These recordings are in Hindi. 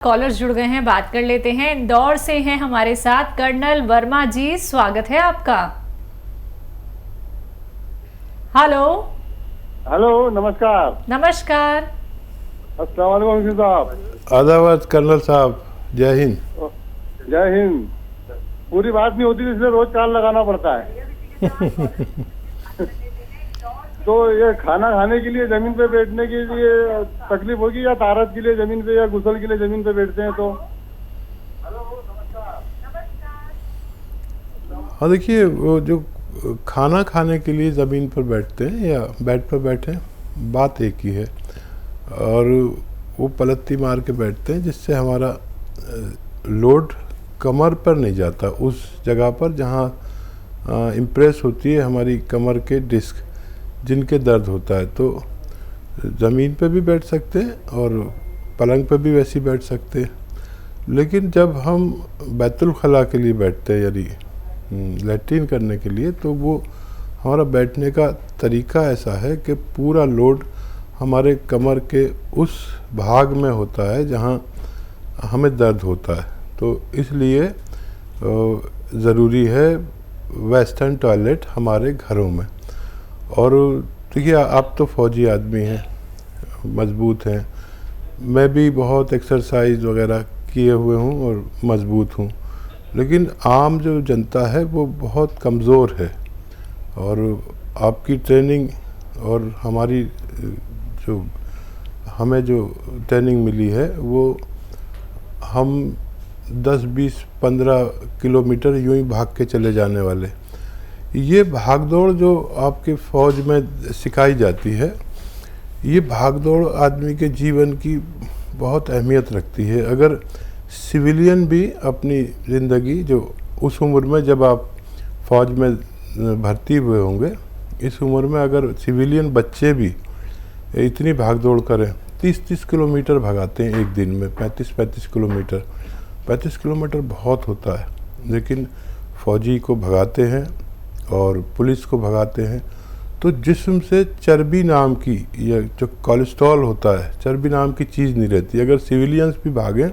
कॉलर्स जुड़ गए हैं, बात कर लेते हैं। इंदौर से हैं हमारे साथ कर्नल वर्मा जी, स्वागत है आपका। हेलो हेलो, नमस्कार। नमस्कार। अस्सलाम वालेकुम साहब। आदाबाद कर्नल साहब, जय हिंद। जय हिंद। पूरी बात नहीं होती इसलिए रोज कान लगाना पड़ता है। तो ये खाना खाने के लिए जमीन पे बैठने के लिए तकलीफ होगी या तारत के लिए जमीन पे या गुसल के लिए जमीन पे बैठते हैं तो? हाँ, देखिए, वो जो खाना खाने के लिए ज़मीन पर बैठते हैं या बेड पर बैठे हैं, बात एक ही है। और वो पलत्ती मार के बैठते हैं जिससे हमारा लोड कमर पर नहीं जाता, उस जगह पर जहाँ इम्प्रेस होती है हमारी कमर के डिस्क, जिनके दर्द होता है। तो ज़मीन पे भी बैठ सकते हैं और पलंग पे भी वैसे ही बैठ सकते हैं। लेकिन जब हम बैतुल खला के लिए बैठते हैं, यानी लैट्रिन करने के लिए, तो वो हमारा बैठने का तरीका ऐसा है कि पूरा लोड हमारे कमर के उस भाग में होता है जहाँ हमें दर्द होता है। तो इसलिए ज़रूरी है वेस्टर्न टॉयलेट हमारे घरों में। और देखिए, आप तो फौजी आदमी हैं, मज़बूत हैं, मैं भी बहुत एक्सरसाइज वगैरह किए हुए हूँ और मज़बूत हूँ। लेकिन आम जो जनता है वो बहुत कमज़ोर है। और आपकी ट्रेनिंग और हमारी हमें जो ट्रेनिंग मिली है, वो हम 10, 20, 15 किलोमीटर यूँ ही भाग के चले जाने वाले। ये भागदौड़ जो आपके फ़ौज में सिखाई जाती है, ये भागदौड़ आदमी के जीवन की बहुत अहमियत रखती है। अगर सिविलियन भी अपनी ज़िंदगी, जो उस उम्र में जब आप फ़ौज में भर्ती हुए होंगे, इस उम्र में अगर सिविलियन बच्चे भी इतनी भागदौड़ करें, 30-30 किलोमीटर भगाते हैं एक दिन में, 35-35 किलोमीटर। 35 किलोमीटर बहुत होता है, लेकिन फ़ौजी को भगाते हैं और पुलिस को भगाते हैं। तो जिस्म से चर्बी नाम की, या जो कोलेस्ट्रॉल होता है, चर्बी नाम की चीज़ नहीं रहती। अगर सिविलियंस भी भागें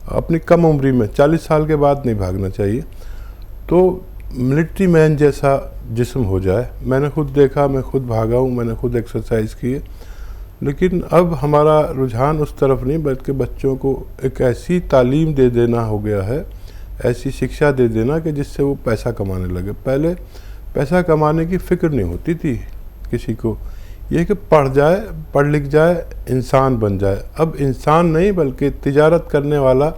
अपनी कम उम्री में, 40 साल के बाद नहीं भागना चाहिए, तो मिलिट्री मैन जैसा जिस्म हो जाए। मैंने खुद देखा, मैं खुद भागा हूँ, मैंने खुद एक्सरसाइज की है। लेकिन अब हमारा रुझान उस तरफ नहीं, बल्कि बच्चों को एक ऐसी तालीम दे देना हो गया है, ऐसी शिक्षा दे देना कि जिससे वो पैसा कमाने लगे। पहले पैसा कमाने की फ़िक्र नहीं होती थी किसी को, ये कि पढ़ जाए, पढ़ लिख जाए, इंसान बन जाए। अब इंसान नहीं बल्कि तिजारत करने वाला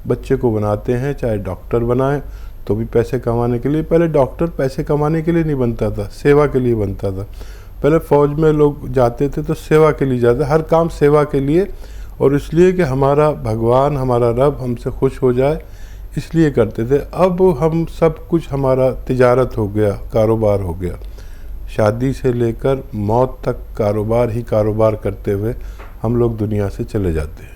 बच्चे को बनाते हैं। चाहे डॉक्टर बनाएं तो भी पैसे कमाने के लिए। पहले डॉक्टर पैसे कमाने के लिए नहीं बनता था, सेवा के लिए बनता था। पहले फ़ौज में लोग जाते थे तो सेवा के लिए जाते, हर काम सेवा के लिए, और इसलिए कि हमारा भगवान, हमारा रब हमसे खुश हो जाए, इसलिए करते थे। अब हम सब कुछ हमारा तिजारत हो गया, कारोबार हो गया। शादी से लेकर मौत तक कारोबार ही कारोबार करते हुए हम लोग दुनिया से चले जाते हैं।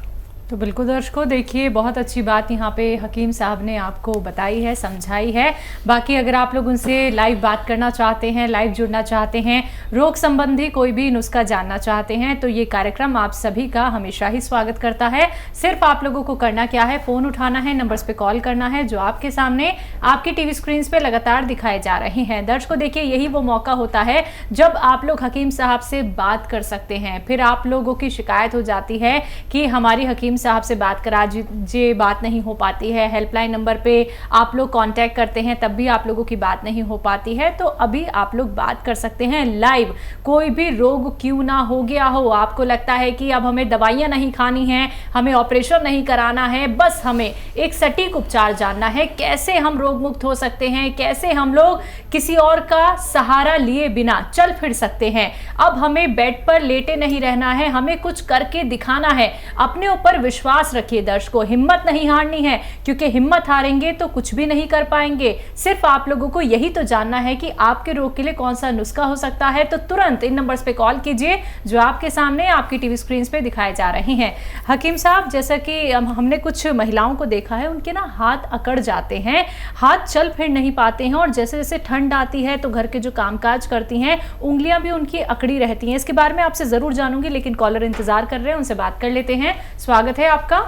तो बिल्कुल दर्शकों, देखिए, बहुत अच्छी बात यहाँ पे हकीम साहब ने आपको बताई है, समझाई है। बाकी अगर आप लोग उनसे लाइव बात करना चाहते हैं, लाइव जुड़ना चाहते हैं, रोग संबंधी कोई भी नुस्खा जानना चाहते हैं, तो ये कार्यक्रम आप सभी का हमेशा ही स्वागत करता है। सिर्फ आप लोगों को करना क्या है, फ़ोन उठाना है, नंबर्स पे कॉल करना है जो आपके सामने आपकी टीवी स्क्रीन पे लगातार दिखाए जा रहे हैं। दर्शकों, देखिए, यही वो मौका होता है जब आप लोग हकीम साहब से बात कर सकते हैं। फिर आप लोगों की शिकायत हो जाती है कि हमारी हकीम साहब से बात करा दीजिए, बात नहीं हो पाती है। हेल्पलाइन नंबर पे आप लोग कांटेक्ट करते हैं, तब भी आप लोगों की बात नहीं हो पाती है। तो अभी आप लोग बात कर सकते हैं लाइव। कोई भी रोग क्यों ना हो गया हो, आपको लगता है कि अब हमें दवाइयां नहीं खानी हैं, हमें ऑपरेशन नहीं कराना है, बस हमें एक सटीक उपचार जानना है, कैसे हम रोग मुक्त हो सकते हैं, कैसे हम लोग किसी और का सहारा लिए बिना चल फिर सकते हैं। अब हमें बेड पर लेटे नहीं रहना है, हमें कुछ करके दिखाना है। अपने ऊपर विश्वास रखिए दर्शकों, हिम्मत नहीं हारनी है, क्योंकि हिम्मत हारेंगे तो कुछ भी नहीं कर पाएंगे। सिर्फ आप लोगों को यही तो जानना है कि आपके रोग के लिए कौन सा नुस्खा हो सकता है। तो तुरंत इन नंबर्स पे कॉल कीजिए जो आपके सामने आपकी टीवी स्क्रीन पे दिखाए जा रहे हैं। हकीम साहब, जैसा कि हमने कुछ महिलाओं को देखा है, उनके ना हाथ अकड़ जाते हैं, हाथ चल फिर नहीं पाते हैं, और जैसे जैसे ठंड आती है तो घर के जो कामकाज करती हैं, उंगलियां भी उनकी अकड़ी रहती हैं। इसके बारे में आपसे जरूर जानूंगी, लेकिन कॉलर इंतजार कर रहे हैं, उनसे बात कर लेते हैं। स्वागत है आपका।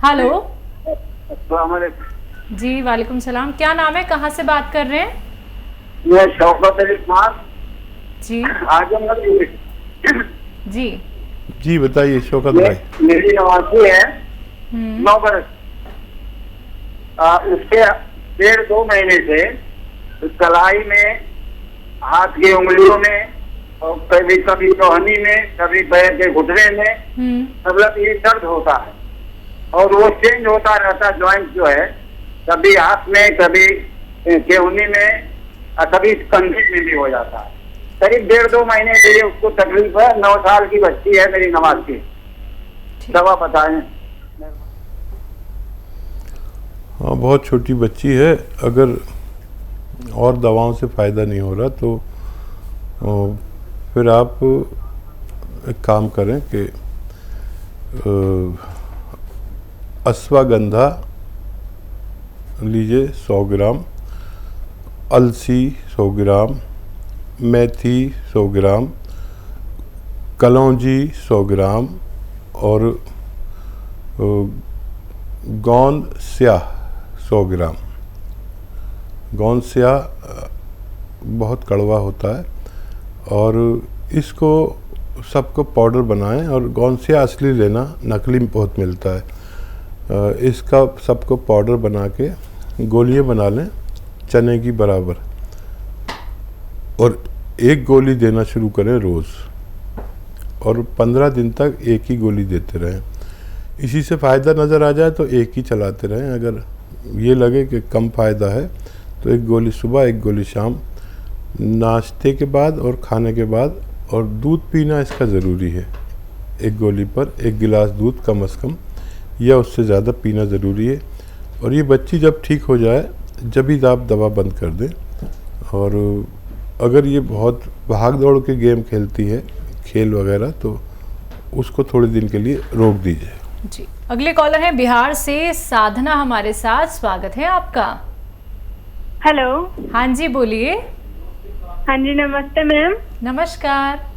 हेलो अस्सलाम वालेकुम। जी, वालेकुम सलाम। क्या नाम है, कहाँ से बात कर रहे हैं? मैं शौकत अली खान, जी आजमगढ़। जी। जी बताइए शौकत भाई। मेरी नवासी है, 9 बरस। उसके 1.5-2 महीने से कलाई में, हाथ की उंगलियों में, और कभी कभी टहनी में, कभी पैर के घुटने में, मतलब ये दर्द होता है और वो चेंज होता रहता है। ज्वाइंट जो है कभी हाथ में, कभी केहनी में, और कभी कंधे में भी हो जाता है। करीब 1.5-2 महीने से ये उसको तकलीफ है। 9 साल की बच्ची है मेरी नवासी। दवा बताएं। हाँ, बहुत छोटी बच्ची है। अगर और दवाओं से फ़ायदा नहीं हो रहा तो फिर आप एक काम करें कि अश्वगंधा लीजिए 100 ग्राम, अलसी 100 ग्राम, मेथी 100 ग्राम, कलौंजी 100 ग्राम और गोंद स्याह 100 ग्राम। गोंद स्याह बहुत कड़वा होता है और इसको सबको पाउडर बनाएं और गोंद स्याह असली लेना, नकली बहुत मिलता है। इसका सबको पाउडर बना के गोलियां बना लें चने की बराबर और एक गोली देना शुरू करें रोज़ और 15 दिन तक एक ही गोली देते रहें। इसी से फ़ायदा नज़र आ जाए तो एक ही चलाते रहें। अगर ये लगे कि कम फ़ायदा है तो एक गोली सुबह, एक गोली शाम, नाश्ते के बाद और खाने के बाद, और दूध पीना इसका ज़रूरी है। एक गोली पर 1 गिलास दूध कम से कम या उससे ज़्यादा पीना ज़रूरी है। और ये बच्ची जब ठीक हो जाए जब ही आप दवा बंद कर दें। और अगर ये बहुत भाग दौड़ के गेम खेलती है, खेल वगैरह, तो उसको थोड़े दिन के लिए रोक दीजिए। जी, अगले कॉलर हैं बिहार से साधना हमारे साथ। स्वागत है आपका। हेलो। हाँ जी, बोलिए। हाँ जी, नमस्ते मैम। नमस्कार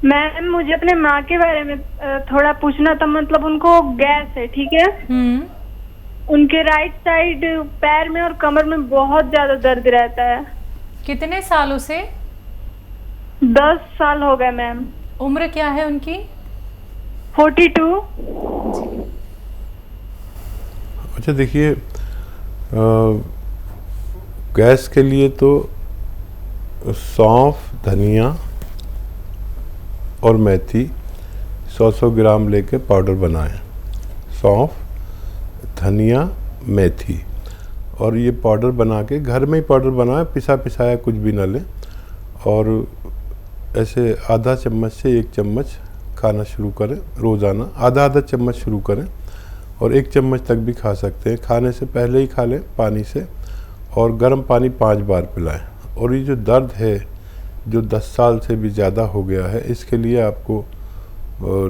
मैम, मुझे अपने माँ के बारे में थोड़ा पूछना था। मतलब उनको गैस है, ठीक है? उनके राइट साइड पैर में और कमर में बहुत ज्यादा दर्द रहता है। कितने सालों से? 10 साल हो गए मैम। उम्र क्या है उनकी? 42। अच्छा, देखिए, गैस के लिए तो सौंफ, धनिया और मेथी 100-100 ग्राम लेके पाउडर बनाएं। सौंफ, धनिया, मेथी, और ये पाउडर बना के घर में ही पाउडर बनाएं, पिसा पिसाया कुछ भी ना लें। और ऐसे आधा चम्मच से 1 चम्मच खाना शुरू करें रोज़ाना। आधा चम्मच शुरू करें और 1 चम्मच तक भी खा सकते हैं। खाने से पहले ही खा लें पानी से, और गर्म पानी 5 बार पिलाएं। और ये जो दर्द है जो 10 साल से भी ज़्यादा हो गया है, इसके लिए आपको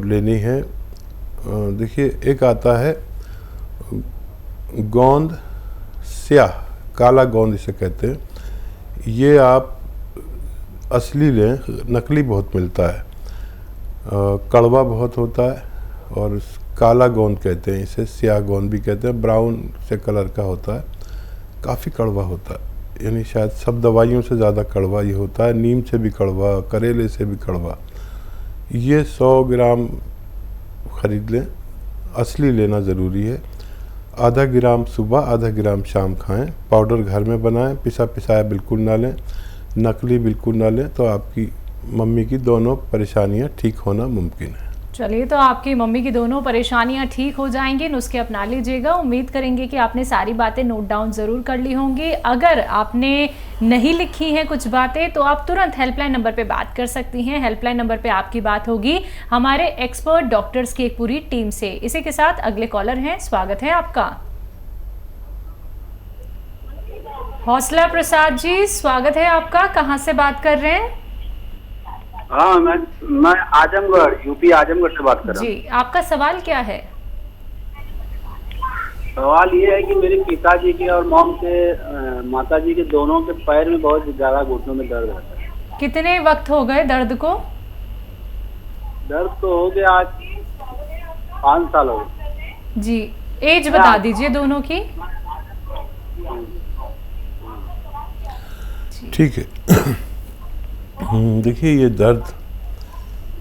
लेनी है, देखिए, एक आता है गोंद स्याह, काला गोंद इसे कहते हैं। ये आप असली लें, नकली बहुत मिलता है, कड़वा बहुत होता है। और काला गोंद कहते हैं इसे, स्याह गोंद भी कहते हैं। ब्राउन से कलर का होता है, काफ़ी कड़वा होता है, यानी शायद सब दवाइयों से ज़्यादा कड़वा ये होता है। नीम से भी कड़वा, करेले से भी कड़वा। ये 100 ग्राम ख़रीद लें, असली लेना ज़रूरी है। आधा ग्राम सुबह, आधा ग्राम शाम खाएं। पाउडर घर में बनाएं, पिसा पिसाया बिल्कुल ना लें, नकली बिल्कुल ना लें, तो आपकी मम्मी की दोनों परेशानियां ठीक होना मुमकिन है। चलिए, तो आपकी मम्मी की दोनों परेशानियां ठीक हो जाएंगी, नुस्खे अपना लीजिएगा। उम्मीद करेंगे कि आपने सारी बातें नोट डाउन ज़रूर कर ली होंगी। अगर आपने नहीं लिखी हैं कुछ बातें तो आप तुरंत हेल्पलाइन नंबर पे बात कर सकती हैं। हेल्पलाइन नंबर पे आपकी बात होगी हमारे एक्सपर्ट डॉक्टर्स की एक पूरी टीम से। इसी के साथ अगले कॉलर हैं, स्वागत है आपका। हौसला प्रसाद जी, स्वागत है आपका। कहाँ से बात कर रहे हैं? हाँ, मैं आजमगढ़, यूपी आजमगढ़ से बात कर रहा हूँ। जी, आपका सवाल क्या है? सवाल ये है कि मेरे पिताजी के और माताजी के दोनों के पैर में बहुत ज्यादा घुटनों में दर्द रहता है। कितने वक्त हो गए दर्द को? दर्द तो हो गया आज 5 साल हो गए। जी, एज बता दीजिए दोनों की। ठीक है। देखिए, ये दर्द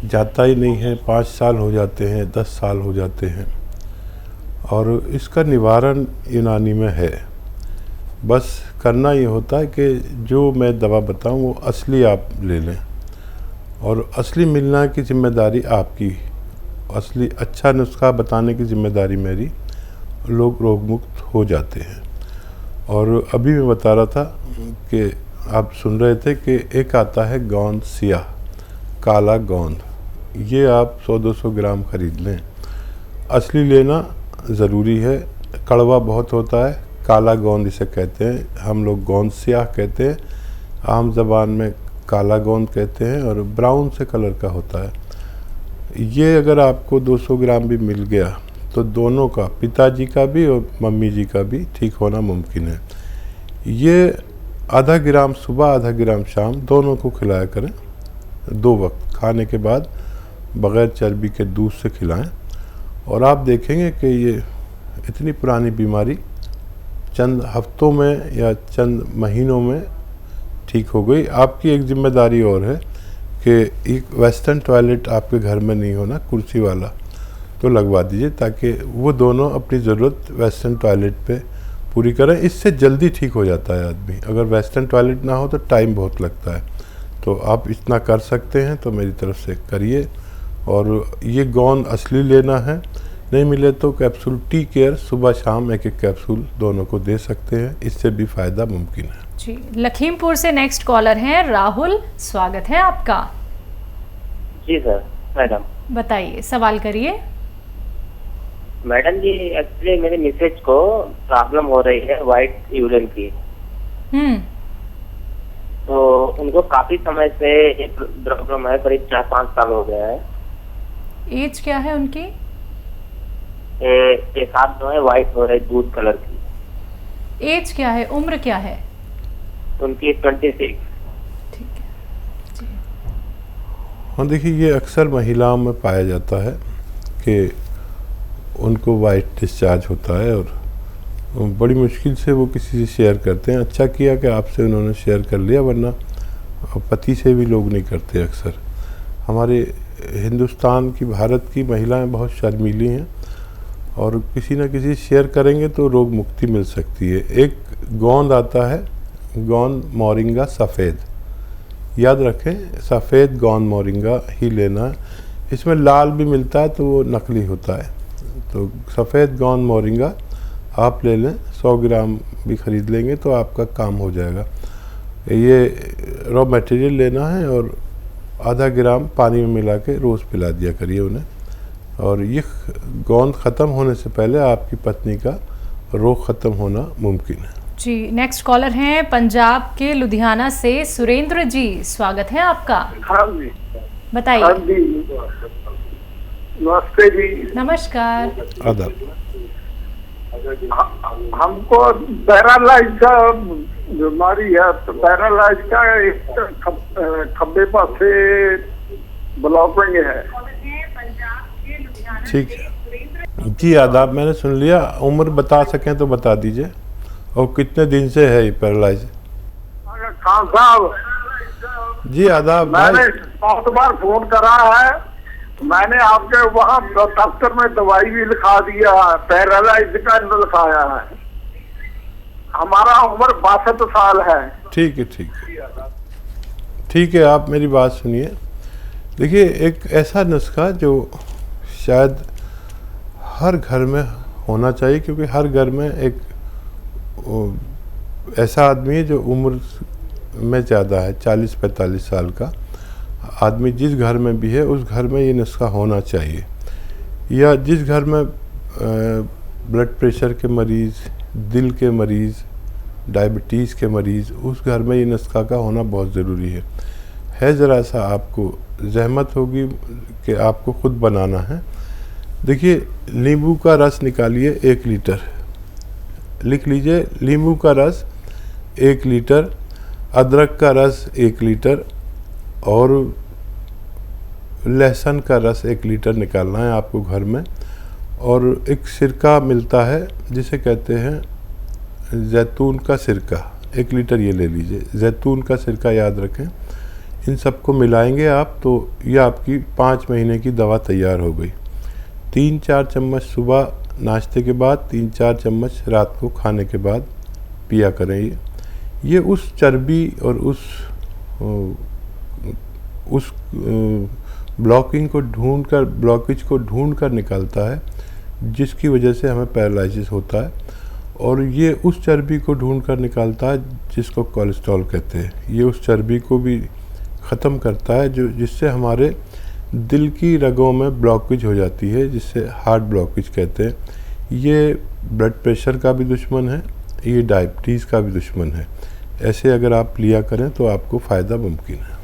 जाता ही नहीं है, 5 साल हो जाते हैं, 10 साल हो जाते हैं, और इसका निवारण यूनानी में है। बस करना ये होता है कि जो मैं दवा बताऊं वो असली आप ले लें, और असली मिलना की जिम्मेदारी आपकी, असली अच्छा नुस्खा बताने की जिम्मेदारी मेरी। लोग रोग मुक्त हो जाते हैं। और अभी मैं बता रहा था कि आप सुन रहे थे कि एक आता है गोंद सियाह, काला गोंद, ये आप 100-200 ग्राम खरीद लें। असली लेना ज़रूरी है, कड़वा बहुत होता है। काला गोंद इसे कहते हैं, हम लोग गोंद सियाह कहते हैं, आम ज़बान में काला गोंद कहते हैं, और ब्राउन से कलर का होता है। ये अगर आपको 200 ग्राम भी मिल गया तो दोनों का, पिताजी का भी और मम्मी जी का भी ठीक होना मुमकिन है। ये आधा ग्राम सुबह, आधा ग्राम शाम, दोनों को खिलाया करें। 2 वक्त खाने के बाद बग़ैर चर्बी के दूध से खिलाएं, और आप देखेंगे कि ये इतनी पुरानी बीमारी चंद हफ्तों में या चंद महीनों में ठीक हो गई। आपकी एक जिम्मेदारी और है कि एक वेस्टर्न टॉयलेट आपके घर में नहीं होना, कुर्सी वाला, तो लगवा दीजिए, ताकि वो दोनों अपनी ज़रूरत वेस्टर्न टॉयलेट पे पूरी करें। इससे जल्दी ठीक हो जाता है आदमी। अगर वेस्टर्न टॉयलेट ना हो तो टाइम बहुत लगता है। तो आप इतना कर सकते हैं तो मेरी तरफ से करिए। और ये गोंद असली लेना है, नहीं मिले तो कैप्सूल टी केयर सुबह शाम 1-1 कैप्सूल दोनों को दे सकते हैं, इससे भी फ़ायदा मुमकिन है। जी, लखीमपुर से नेक्स्ट कॉलर हैं राहुल, स्वागत है आपका। जी सर, मैडम बताइए, सवाल करिए। मैडम जी, एक्चुअली मेरे मिसेज को प्रॉब्लम हो रही है वाइट यूरिन की। तो उनको काफी समय से ये प्रॉब्लम है, करीब 4-5 साल हो गया है। एज क्या है उनकी? एक हाथ जो है वाइट हो रही, दूध कलर की। एज क्या है, उम्र क्या है उनकी? 26। ठीक है जी। हाँ, देखिए, ये अक्सर महिलाओं में पाया जाता है कि उनको वाइट डिस्चार्ज होता है, और बड़ी मुश्किल से वो किसी से शेयर करते हैं। अच्छा किया कि आपसे उन्होंने शेयर कर लिया, वरना पति से भी लोग नहीं करते अक्सर। हमारे हिंदुस्तान की, भारत की महिलाएं बहुत शर्मीली हैं, और किसी न किसी शेयर करेंगे तो रोग मुक्ति मिल सकती है। एक गोंद आता है, गोंद मोरिंगा सफ़ेद, याद रखें, सफ़ेद गोंद मोरिंगा ही लेना। इसमें लाल भी मिलता है तो वो नकली होता है। तो सफ़ेद गोंद मोरिंगा आप ले लें, 100 ग्राम भी ख़रीद लेंगे तो आपका काम हो जाएगा। ये रॉ मटेरियल लेना है, और आधा ग्राम पानी में मिला के रोज़ पिला दिया करिए उन्हें। और ये गोंद ख़त्म होने से पहले आपकी पत्नी का रोग ख़त्म होना मुमकिन है। जी, नेक्स्ट कॉलर हैं पंजाब के लुधियाना से सुरेंद्र जी, स्वागत है आपका। हाँ जी, बताइए। हाँ जी, नमस्ते जी। नमस्कार। आदाब। हमको पैरालाइज का बीमारी है, तो पैरालाइज का एक खब्बे पास से ब्लॉकिंग है। ठीक है जी, आदाब, मैंने सुन लिया। उम्र बता सकें तो बता दीजिए, और कितने दिन से है ये पैरालाइज? खान साहब जी आदाब। मैंने बहुत बार फोन करा है, मैंने आपके वहाँ दफ्तर में दवाई भी लिखा दिया, पैरालाइज का लिखाया है। हमारा उम्र 62 साल है। ठीक है, ठीक है, ठीक है। आप मेरी बात सुनिए। देखिए, एक ऐसा नुस्खा जो शायद हर घर में होना चाहिए, क्योंकि हर घर में एक ऐसा आदमी है जो उम्र में ज़्यादा है, 40-45 साल का आदमी जिस घर में भी है उस घर में ये नुस्खा होना चाहिए। या जिस घर में ब्लड प्रेशर के मरीज़, दिल के मरीज़, डायबिटीज़ के मरीज़, उस घर में ये नुस्खा का होना बहुत ज़रूरी है। ज़रा सा आपको ज़हमत होगी कि आपको ख़ुद बनाना है। देखिए, नींबू का रस निकालिए 1 लीटर, लिख लीजिए, नींबू का रस 1 लीटर, अदरक का रस 1 लीटर, और लहसुन का रस 1 लीटर निकालना है आपको घर में। और एक सिरका मिलता है जिसे कहते हैं जैतून का सिरका, 1 लीटर ये ले लीजिए, जैतून का सिरका याद रखें। इन सबको मिलाएंगे आप तो ये आपकी 5 महीने की दवा तैयार हो गई। 3-4 चम्मच सुबह नाश्ते के बाद, 3-4 चम्मच रात को खाने के बाद पिया करें। ये उस चर्बी और उस ब्लॉकेज को ढूंढ कर निकालता है जिसकी वजह से हमें पैरालिसिस होता है, और ये उस चर्बी को ढूंढ कर निकालता है जिसको कोलेस्ट्रॉल कहते हैं। ये उस चर्बी को भी ख़त्म करता है जिससे हमारे दिल की रगों में ब्लॉकेज हो जाती है, जिससे हार्ट ब्लॉकेज कहते हैं। ये ब्लड प्रेशर का भी दुश्मन है, ये डायबिटीज़ का भी दुश्मन है। ऐसे अगर आप लिया करें तो आपको फ़ायदा मुमकिन है।